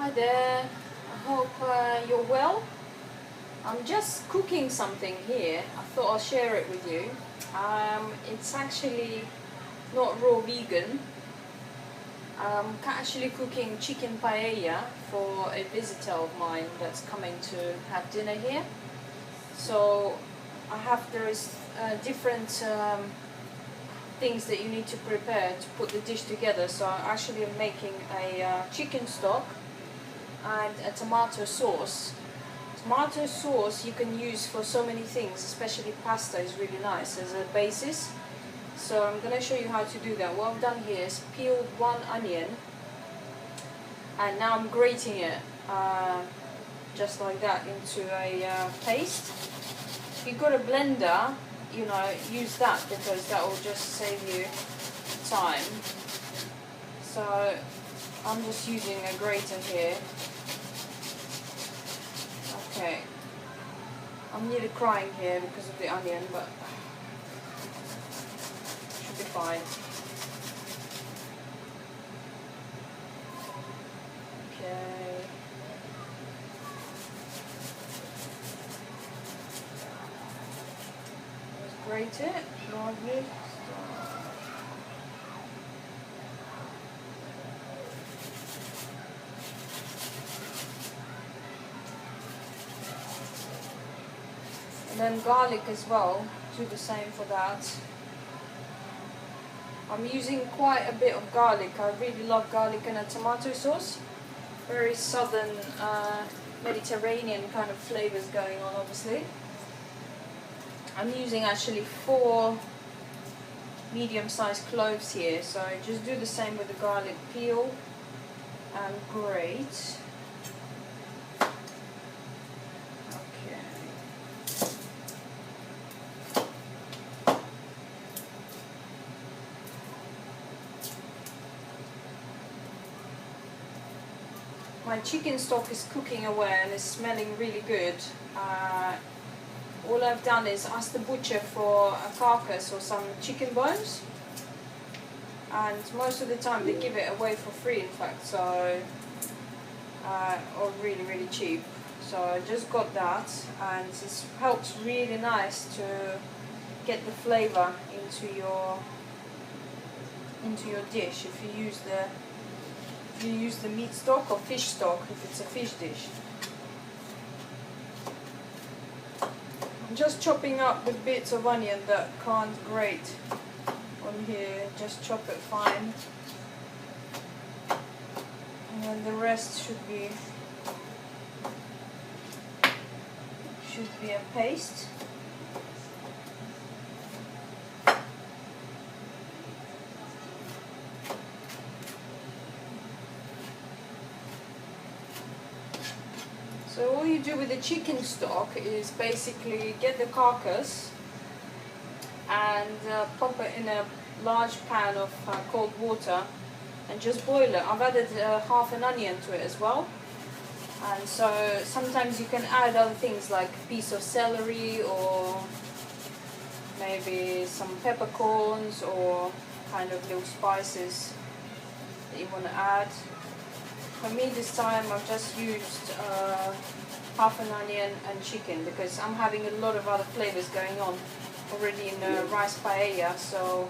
Hi there, I hope you're well. I'm just cooking something here. I thought I'll share it with you. It's actually not raw vegan. I'm actually cooking chicken paella for a visitor of mine that's coming to have dinner here. So there's different things that you need to prepare to put the dish together. So I actually am making a chicken stock and a tomato sauce. Tomato sauce you can use for so many things, especially pasta is really nice as a basis. So I'm going to show you how to do that. What I've done here is peeled one onion and now I'm grating it just like that into a paste. If you've got a blender, use that because that will just save you time. So I'm just using a grater here. Okay, I'm nearly crying here because of the onion, but should be fine. Okay. Let's grate it, lovely. And then garlic as well, do the same for that. I'm using quite a bit of garlic. I really love garlic in a tomato sauce. Very southern Mediterranean kind of flavors going on, obviously. I'm using actually 4 medium-sized cloves here, so just do the same with the garlic. Peel and grate. My chicken stock is cooking away and is smelling really good. All I've done is ask the butcher for a carcass or some chicken bones, and most of the time they give it away for free, in fact, so or really cheap. So I just got that, and it helps really nice to get the flavour into your dish if you use the meat stock or fish stock if it's a fish dish. I'm just chopping up the bits of onion that can't grate on here, just chop it fine. And then the rest should be a paste. So all you do with the chicken stock is basically get the carcass and pop it in a large pan of cold water and just boil it. I've added half an onion to it as well. And so sometimes you can add other things like a piece of celery or maybe some peppercorns or kind of little spices that you want to add. For me this time I've just used half an onion and chicken because I'm having a lot of other flavors going on already in the rice paella, so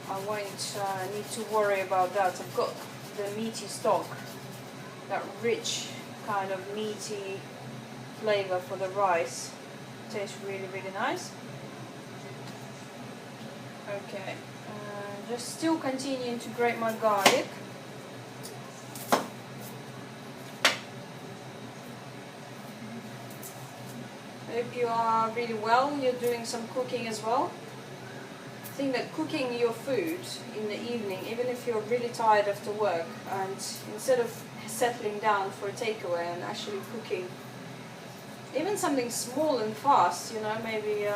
I won't need to worry about that. I've got the meaty stock, that rich kind of meaty flavor for the rice. Tastes really nice. Okay, just still continuing to grate my garlic. Hope you are really well, you're doing some cooking as well. I think that cooking your food in the evening, even if you're really tired after work, and instead of settling down for a takeaway and actually cooking even something small and fast, maybe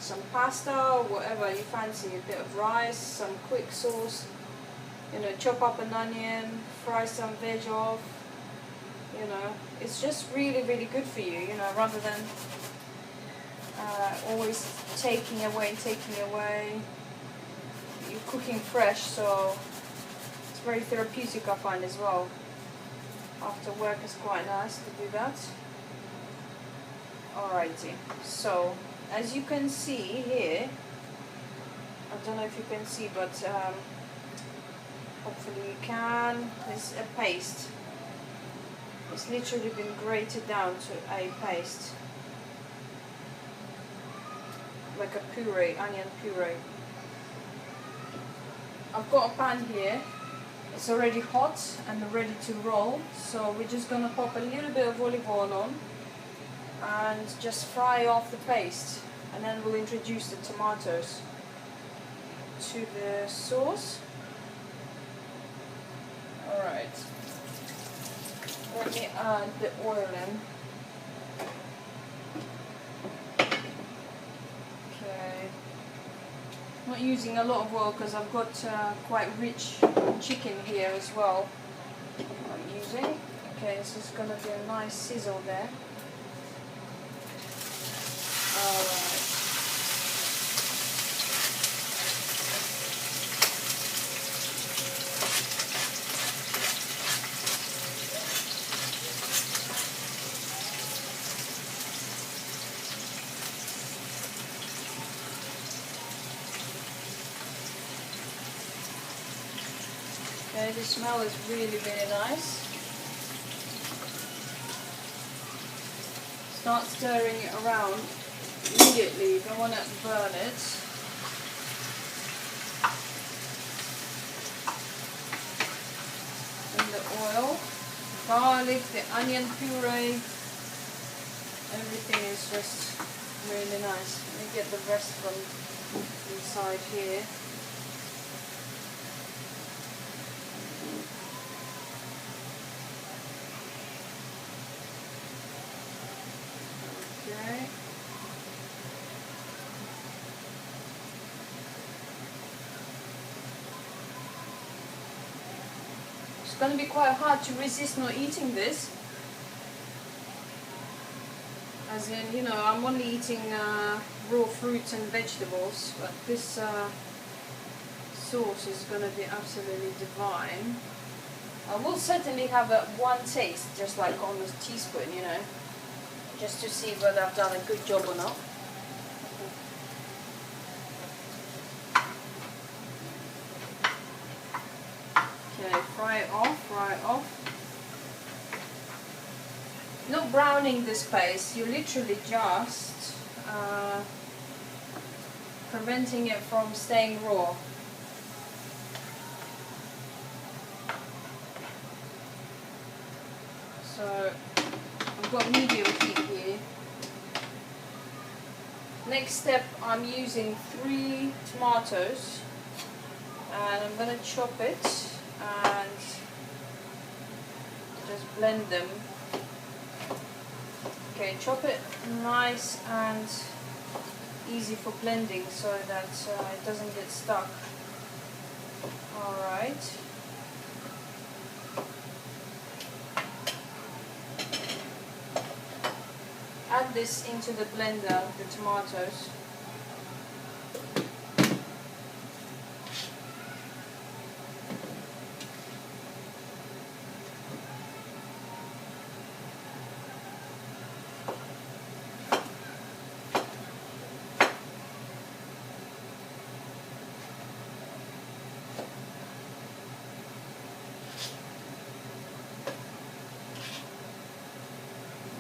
some pasta or whatever you fancy, a bit of rice, some quick sauce, chop up an onion, fry some veg off. It's just really good for you, rather than always taking away. You're cooking fresh, so it's very therapeutic, I find, as well. After work it's quite nice to do that. Alrighty, so as you can see here, I don't know if you can see, but hopefully you can. There's a paste. It's literally been grated down to a paste, like a puree, onion puree. I've got a pan here. It's already hot and ready to roll, so we're just gonna pop a little bit of olive oil on and just fry off the paste, and then we'll introduce the tomatoes to the sauce. Alright, let me add the oil in. Okay, not using a lot of oil because I've got quite rich chicken here as well I'm using. Okay, so it's going to be a nice sizzle there. Alright. Okay, the smell is really, really nice. Start stirring it around immediately, you don't want to burn it. And the oil, garlic, the onion puree, everything is just really nice. Let me get the rest from inside here. Okay. It's going to be quite hard to resist not eating this. As in, you know, I'm only eating raw fruits and vegetables, but this sauce is going to be absolutely divine. I will certainly have one taste, just like on a teaspoon, you know, just to see whether I've done a good job or not. Okay, fry it off. Not browning this paste, you're literally just preventing it from staying raw. So I've got medium heat here. Next step, I'm using 3 tomatoes and I'm going to chop it and just blend them. Okay, chop it nice and easy for blending so that it doesn't get stuck. Alright. Add this into the blender, the tomatoes.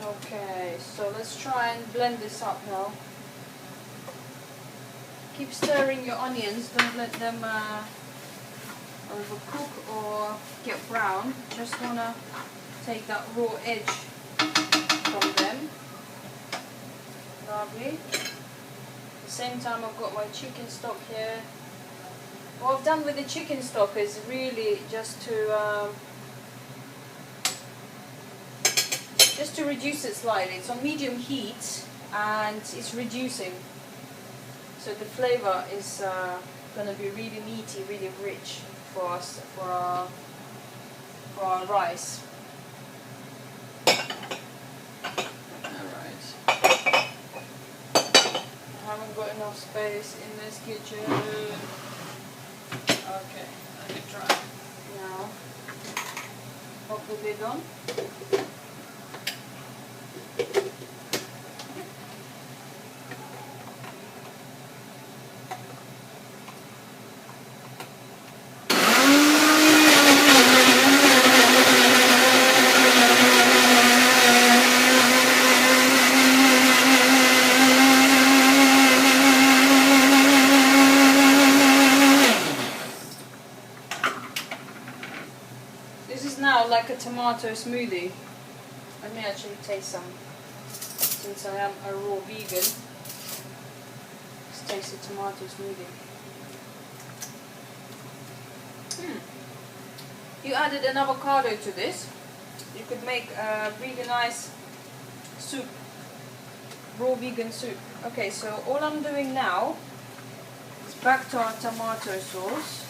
Okay, so let's try and blend this up now. Keep stirring your onions, don't let them overcook or get brown. Just want to take that raw edge from them. Lovely. At the same time, I've got my chicken stock here. What I've done with the chicken stock is really just to reduce it slightly. It's on medium heat and it's reducing, so the flavor is going to be really meaty, really rich for us, for our rice. Alright. I haven't got enough space in this kitchen. Okay, let me try now. the lid on. This is now like a tomato smoothie. Let me actually taste some, since I am a raw vegan. Let's taste the tomato smoothie. You added an avocado to this. You could make a really nice soup, raw vegan soup. Okay, so all I'm doing now is back to our tomato sauce.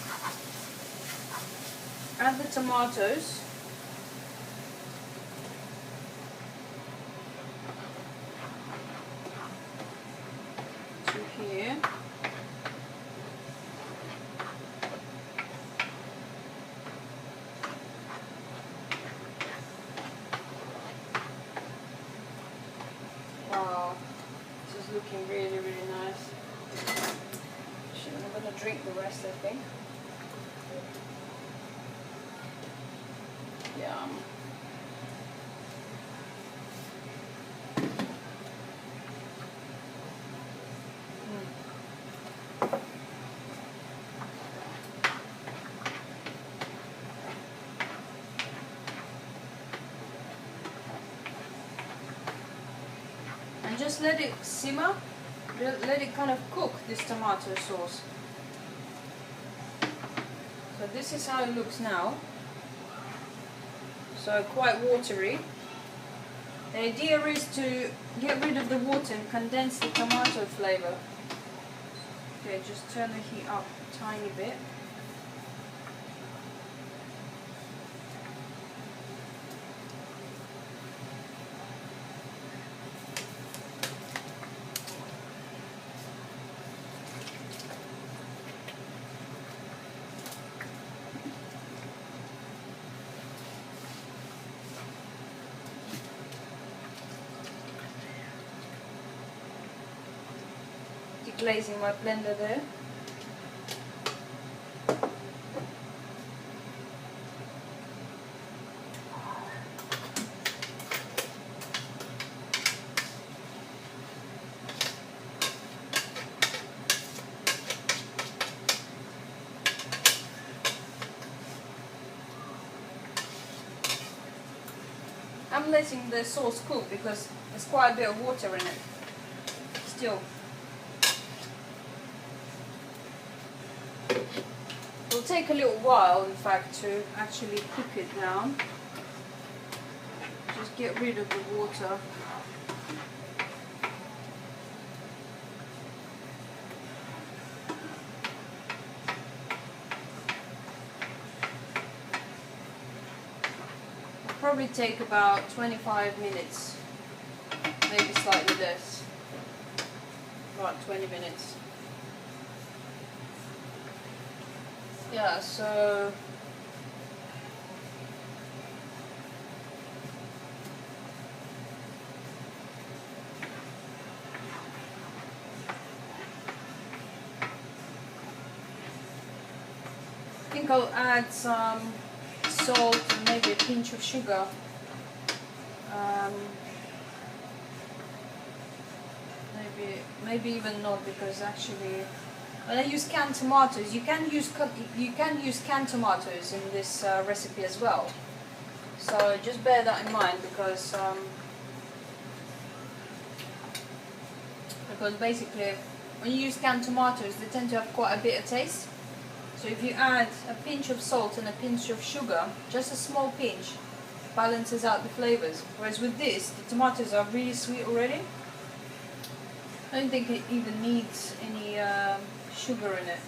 Add the tomatoes. To here. Wow, this is looking really, really nice. I'm gonna drink the rest, I think. Yum. And just let it simmer, let it kind of cook, this tomato sauce. So this is how it looks now. So quite watery. The idea is to get rid of the water and condense the tomato flavour. Okay, just turn the heat up a tiny bit. Glazing my blender there. I'm letting the sauce cook because there's quite a bit of water in it still. It'll take a little while, in fact, to actually cook it down. Just get rid of the water. It'll probably take about 25 minutes, maybe slightly less, about 20 minutes. Yeah, so I think I'll add some salt and maybe a pinch of sugar. Maybe even not, because actually when I use canned tomatoes, you can use canned tomatoes in this recipe as well. So just bear that in mind, because basically when you use canned tomatoes, they tend to have quite a bit of taste. So if you add a pinch of salt and a pinch of sugar, just a small pinch, balances out the flavors. Whereas with this, the tomatoes are really sweet already. I don't think it even needs any sugar in it.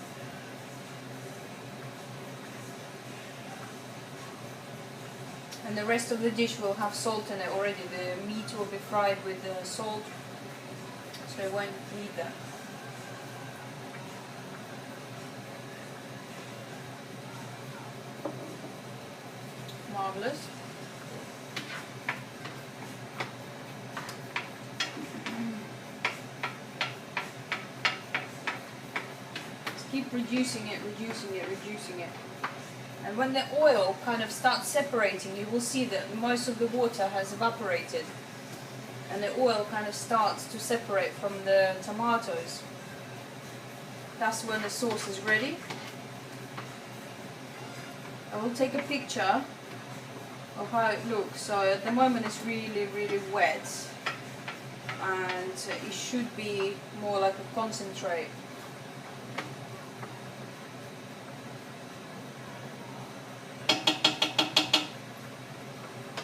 And the rest of the dish will have salt in it already. The meat will be fried with the salt, so it won't need that. Marvelous. keep reducing it, and when the oil kind of starts separating, you will see that most of the water has evaporated and the oil kind of starts to separate from the tomatoes. That's when the sauce is ready. I will take a picture of how it looks. So at the moment it's really wet, and it should be more like a concentrate.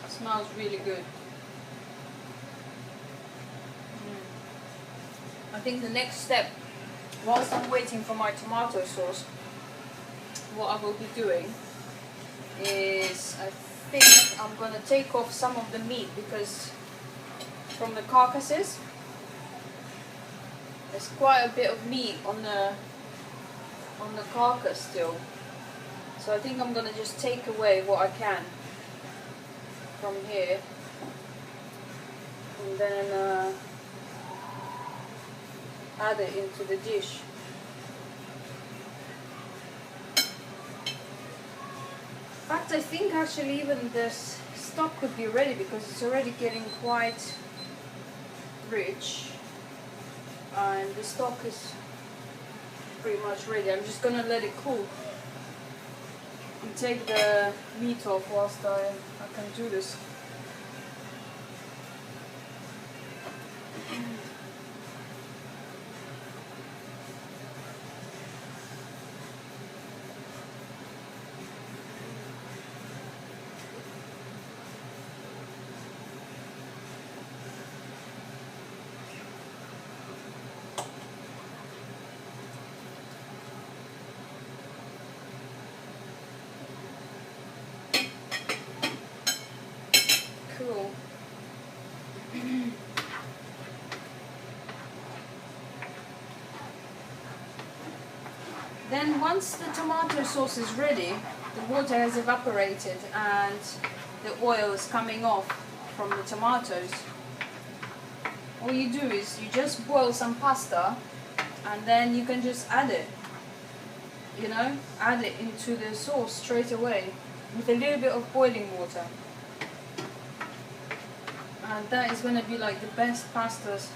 It smells really good. I think the next step, whilst I'm waiting for my tomato sauce, what I will be doing is, I think I'm going to take off some of the meat, because from the carcasses there's quite a bit of meat on the carcass still. So I think I'm going to just take away what I can from here, and then add it into the dish. In fact, I think actually even this stock could be ready, because it's already getting quite rich and the stock is pretty much ready. I'm just gonna let it cool and take the meat off whilst I can do this. Cool. Then once the tomato sauce is ready, the water has evaporated and the oil is coming off from the tomatoes. All you do is you just boil some pasta, and then you can just add it, you know, add it into the sauce straight away with a little bit of boiling water. And that is going to be like the best pastas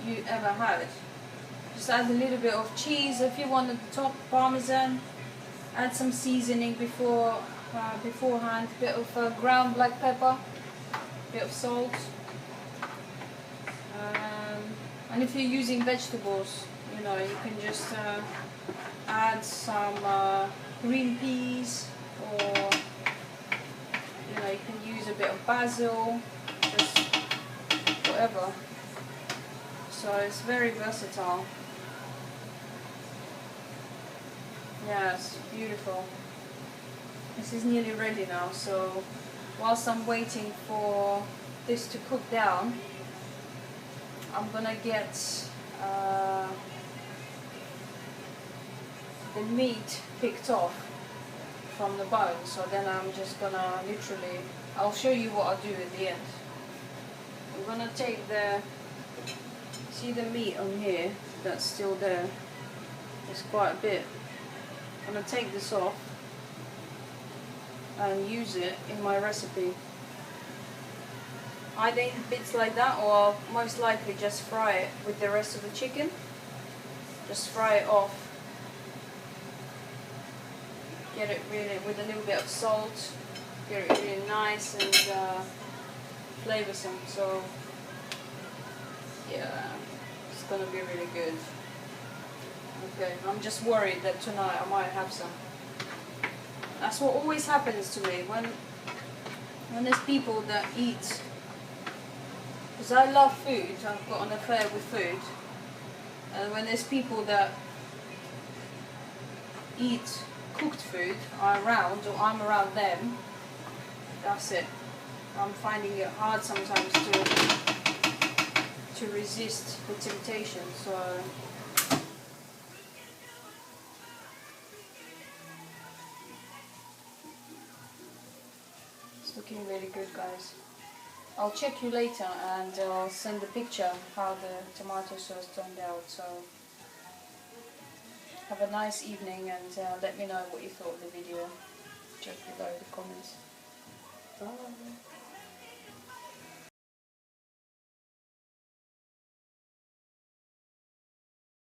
you ever had. Just add a little bit of cheese if you want at the top, parmesan. Add some seasoning beforehand, bit of ground black pepper, bit of salt. And if you're using vegetables, you know, you can just add some green peas, or you know, you can use a bit of basil, just whatever. So it's very versatile. Yes, beautiful. This is nearly ready now, so whilst I'm waiting for this to cook down, I'm gonna get the meat picked off from the bone. So then I'm just gonna literally, I'll show you what I'll do at the end. I'm gonna take the, see the meat on here that's still there, there's quite a bit. I'm going to take this off and use it in my recipe. Either in bits like that, or I'll most likely just fry it with the rest of the chicken. Just fry it off. Get it really with a little bit of salt. Get it really nice and flavoursome. So yeah, it's going to be really good. Okay, I'm just worried that tonight I might have some. That's what always happens to me when there's people that eat. Because I love food, I've got an affair with food. And when there's people that eat cooked food around, or I'm around them, that's it. I'm finding it hard sometimes to resist the temptation. So it's looking really good, guys. I'll check you later and I'll send a picture how the tomato sauce turned out. So Have a nice evening, and let me know what you thought of the video just below the comments. Bye.